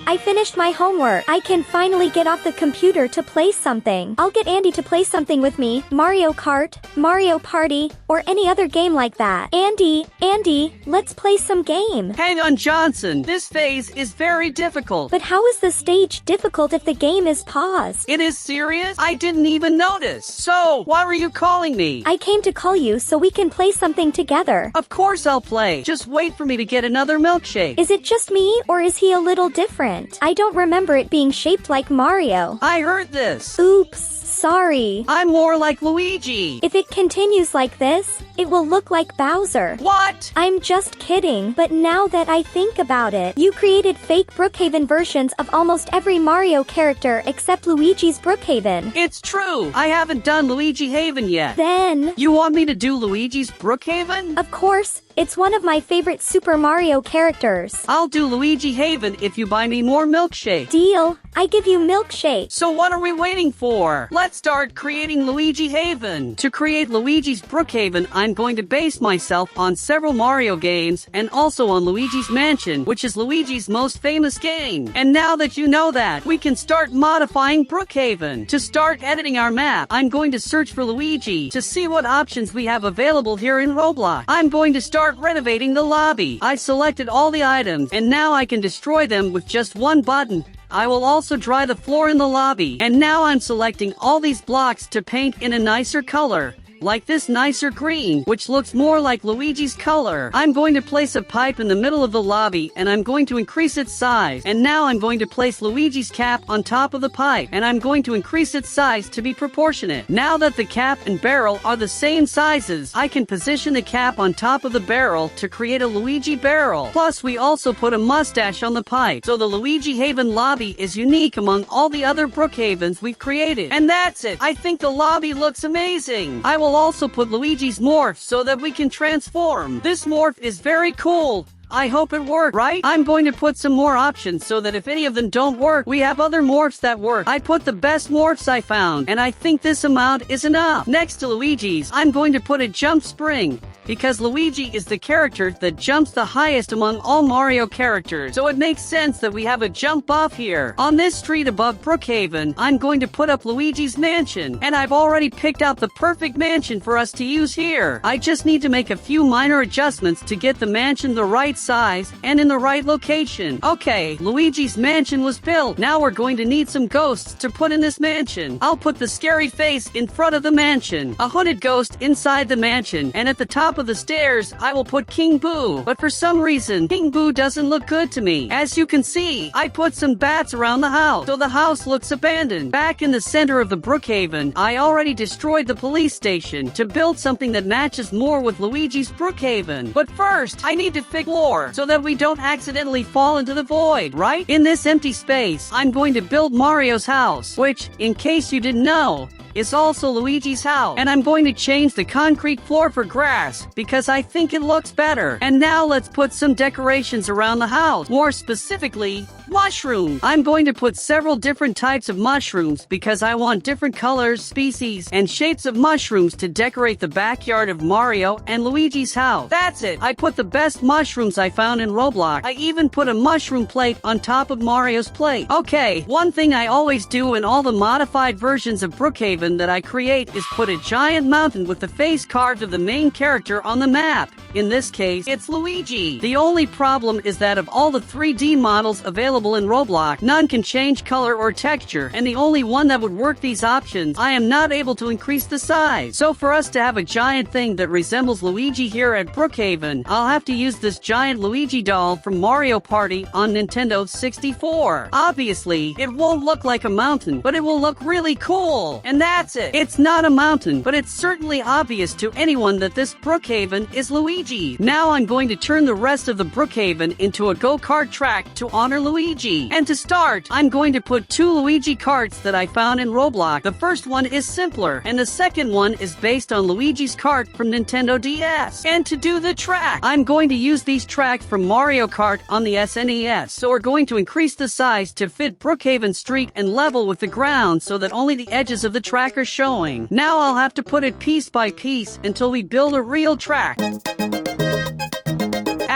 I finished my homework. I can finally get off the computer to play something. I'll get Andy to play something with me. Mario Kart, Mario Party, or any other game like that. Andy, let's play some game. Hang on, Johnson. This phase is very difficult. But how is the stage difficult if the game is paused? It is serious? I didn't even notice. So, why were you calling me? I came to call you so we can play something together. Of course I'll play. Just wait for me to get another milkshake. Is it just me, or is he a little different? I don't remember it being shaped like Mario. I heard this. Oops. Sorry. I'm more like Luigi. If it continues like this, it will look like Bowser. What? I'm just kidding, but now that I think about it, you created fake Brookhaven versions of almost every Mario character except Luigi's Brookhaven. It's true. I haven't done LUIGIHAVEN yet. Then... You want me to do Luigi's Brookhaven? Of course. It's one of my favorite Super Mario characters. I'll do LUIGIHAVEN if you buy me more milkshake. Deal. I give you milkshake. So what are we waiting for? Let's start creating LUIGIHAVEN. To create Luigi's Brookhaven, I'm going to base myself on several Mario games and also on Luigi's Mansion, which is Luigi's most famous game. And now that you know that, we can start modifying Brookhaven. To start editing our map, I'm going to search for Luigi to see what options we have available here in Roblox. I'm going to start renovating the lobby. I selected all the items and now I can destroy them with just one button. I will also dry the floor in the lobby. And now I'm selecting all these blocks to paint in a nicer color. Like this nicer green, which looks more like Luigi's color. I'm going to place a pipe in the middle of the lobby, and I'm going to increase its size. And now I'm going to place Luigi's cap on top of the pipe, and I'm going to increase its size to be proportionate. Now that the cap and barrel are the same sizes, I can position the cap on top of the barrel to create a Luigi barrel. Plus, we also put a mustache on the pipe, so the LUIGIHAVEN lobby is unique among all the other Brookhavens we've created. And that's it. I think the lobby looks amazing. I will also put Luigi's morph so that we can transform. This morph is very cool. I hope it worked, right? I'm going to put some more options so that if any of them don't work, we have other morphs that work. I put the best morphs I found, and I think this amount is enough. Next to Luigi's, I'm going to put a jump spring, because Luigi is the character that jumps the highest among all Mario characters, so it makes sense that we have a jump buff here. On this street above Brookhaven, I'm going to put up Luigi's Mansion, and I've already picked out the perfect mansion for us to use here. I just need to make a few minor adjustments to get the mansion the right size and in the right location. Okay, Luigi's Mansion was built. Now we're going to need some ghosts to put in this mansion. I'll put the scary face in front of the mansion, a hooded ghost inside the mansion, and at the top of the stairs, I will put King Boo. But for some reason, King Boo doesn't look good to me. As you can see, I put some bats around the house, so the house looks abandoned. Back in the center of the Brookhaven, I already destroyed the police station to build something that matches more with Luigi's Brookhaven. But first, I need to fix floor so that we don't accidentally fall into the void, right? In this empty space, I'm going to build Mario's house, which, in case you didn't know, is also Luigi's house. And I'm going to change the concrete floor for grass because I think it looks better. And now let's put some decorations around the house. More specifically, mushrooms. I'm going to put several different types of mushrooms because I want different colors, species, and shapes of mushrooms to decorate the backyard of Mario and Luigi's house. That's it. I put the best mushrooms I found in Roblox. I even put a mushroom plate on top of Mario's plate. Okay, one thing I always do in all the modified versions of Brookhaven that I create is put a giant mountain with the face carved of the main character on the map. In this case, it's Luigi. The only problem is that of all the 3D models available in Roblox, none can change color or texture, and the only one that would work these options, I am not able to increase the size. So for us to have a giant thing that resembles Luigi here at Brookhaven, I'll have to use this giant Luigi doll from Mario Party on Nintendo 64. Obviously, it won't look like a mountain, but it will look really cool. And that's it. It's not a mountain, but it's certainly obvious to anyone that this Brookhaven is Luigi. Now I'm going to turn the rest of the Brookhaven into a go-kart track to honor Luigi. And to start, I'm going to put 2 Luigi karts that I found in Roblox. The first one is simpler, and the second one is based on Luigi's kart from Nintendo DS. And to do the track, I'm going to use these tracks from Mario Kart on the SNES. So we're going to increase the size to fit Brookhaven Street and level with the ground so that only the edges of the track are showing. Now I'll have to put it piece by piece until we build a real track.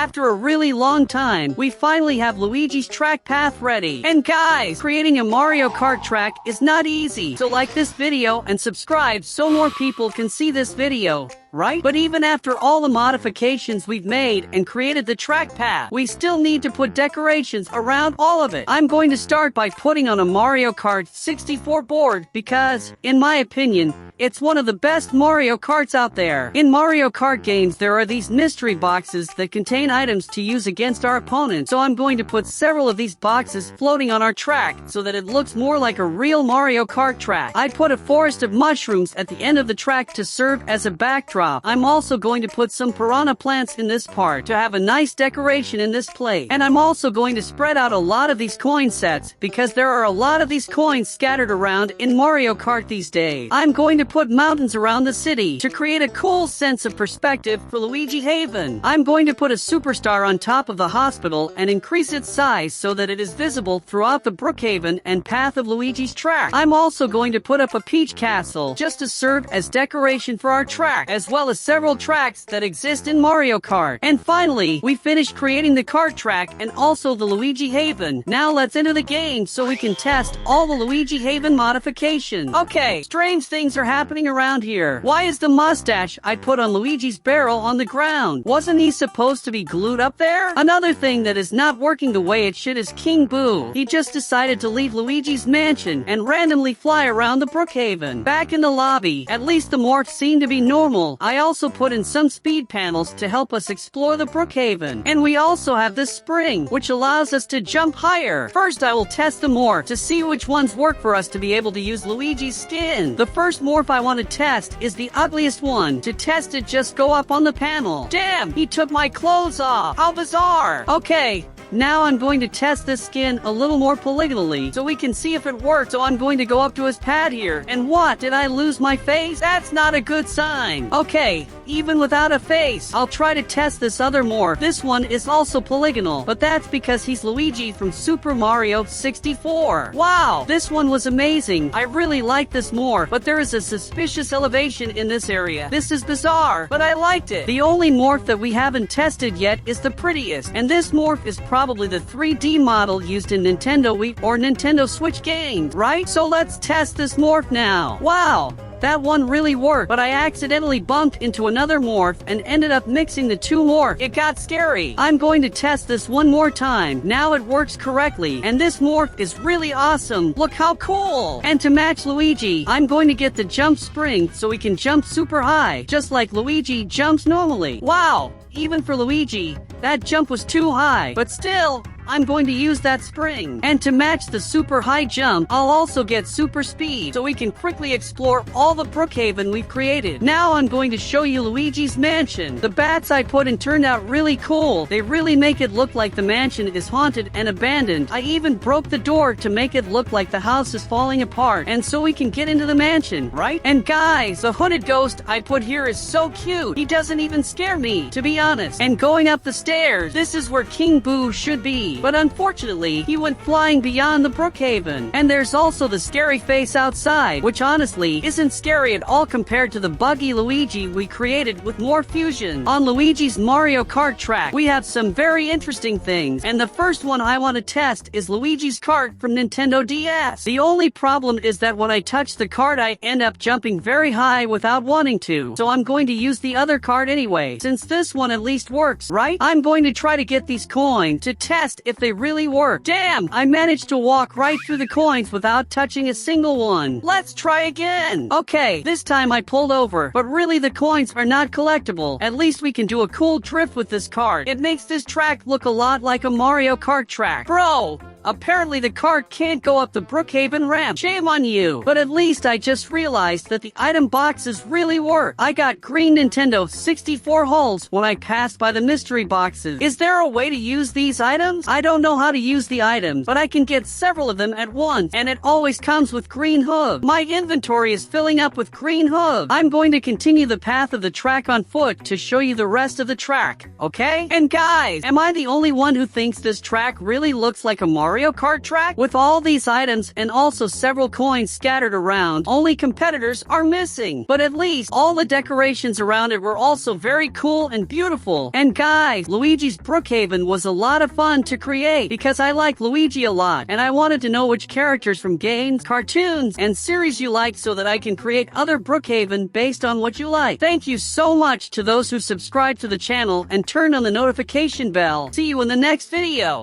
After a really long time, we finally have Luigi's track path ready. And guys, creating a Mario Kart track is not easy. So like this video and subscribe so more people can see this video, right? But even after all the modifications we've made and created the track path, we still need to put decorations around all of it. I'm going to start by putting on a Mario Kart 64 board because, in my opinion, it's one of the best Mario Karts out there. In Mario Kart games, there are these mystery boxes that contain items to use against our opponents. So I'm going to put several of these boxes floating on our track so that it looks more like a real Mario Kart track. I put a forest of mushrooms at the end of the track to serve as a backdrop. I'm also going to put some piranha plants in this part to have a nice decoration in this place. And I'm also going to spread out a lot of these coin sets because there are a lot of these coins scattered around in Mario Kart these days. I'm going to put mountains around the city to create a cool sense of perspective for Luigi Haven. I'm going to put a superstar on top of the hospital and increase its size so that it is visible throughout the Brookhaven and path of Luigi's track. I'm also going to put up a Peach Castle just to serve as decoration for our track, as well as several tracks that exist in Mario Kart. And finally, we finished creating the kart track and also the Luigi Haven. Now let's enter the game so we can test all the Luigi Haven modifications. Okay, strange things are happening around here. Why is the mustache I put on Luigi's barrel on the ground? Wasn't he supposed to be glued up there? Another thing that is not working the way it should is 𝐂𝐥𝐤. He just decided to leave Luigi's mansion and randomly fly around the Brookhaven. Back in the lobby, at least the morphs seem to be normal. I also put in some speed panels to help us explore the Brookhaven. And we also have this spring, which allows us to jump higher. First, I will test the morph to see which ones work for us to be able to use Luigi's skin. The first morph I want to test is the ugliest one. To test it, just go up on the panel. Damn, he took my clothes off. How bizarre. Okay. Now I'm going to test this skin a little more polygonally so we can see if it works. So I'm going to go up to his pad here. And what? Did I lose my face? That's not a good sign. Okay, even without a face, I'll try to test this other morph. This one is also polygonal, but that's because he's Luigi from Super Mario 64. Wow, this one was amazing. I really like this morph, but there is a suspicious elevation in this area. This is bizarre, but I liked it. The only morph that we haven't tested yet is the prettiest, and this morph is probably the 3D model used in Nintendo Wii or Nintendo Switch games, right? So let's test this morph now. Wow! That one really worked, but I accidentally bumped into another morph and ended up mixing the two morphs. It got scary. I'm going to test this one more time. Now it works correctly, and this morph is really awesome. Look how cool! And to match Luigi, I'm going to get the jump spring so we can jump super high, just like Luigi jumps normally. Wow! Even for Luigi, that jump was too high, but still, I'm going to use that spring. And to match the super high jump, I'll also get super speed so we can quickly explore all the Brookhaven we've created. Now I'm going to show you Luigi's mansion. The bats I put in turned out really cool. They really make it look like the mansion is haunted and abandoned. I even broke the door to make it look like the house is falling apart, and so we can get into the mansion, right? And guys, the hooded ghost I put here is so cute. He doesn't even scare me, to be honest. And going up the stairs, this is where 𝐂𝐥𝐤 should be. But unfortunately, he went flying beyond the Brookhaven. And there's also the scary face outside, which honestly isn't scary at all compared to the buggy Luigi we created with more fusion. On Luigi's Mario Kart track, we have some very interesting things, and the first one I want to test is Luigi's kart from Nintendo DS. The only problem is that when I touch the kart, I end up jumping very high without wanting to. So I'm going to use the other kart anyway, since this one at least works, right? I'm going to try to get these coins to test if they really work. Damn, I managed to walk right through the coins without touching a single one. Let's try again. Okay, this time I pulled over, but really the coins are not collectible. At least we can do a cool drift with this kart. It makes this track look a lot like a Mario Kart track. Bro! Apparently the cart can't go up the Brookhaven ramp. Shame on you. But at least I just realized that the item boxes really work. I got green Nintendo 64 holes when I passed by the mystery boxes. Is there a way to use these items? I don't know how to use the items, but I can get several of them at once, and it always comes with green hooves. My inventory is filling up with green hooves. I'm going to continue the path of the track on foot to show you the rest of the track, okay? And guys, am I the only one who thinks this track really looks like a Mario Mario Kart track with all these items and also several coins scattered around. Only competitors are missing, but at least all the decorations around it were also very cool and beautiful. And guys, Luigi's Brookhaven was a lot of fun to create because I like Luigi a lot, and I wanted to know which characters from games, cartoons, and series you like so that I can create other Brookhaven based on what you like. Thank you so much to those who subscribed to the channel and turned on the notification bell. See you in the next video.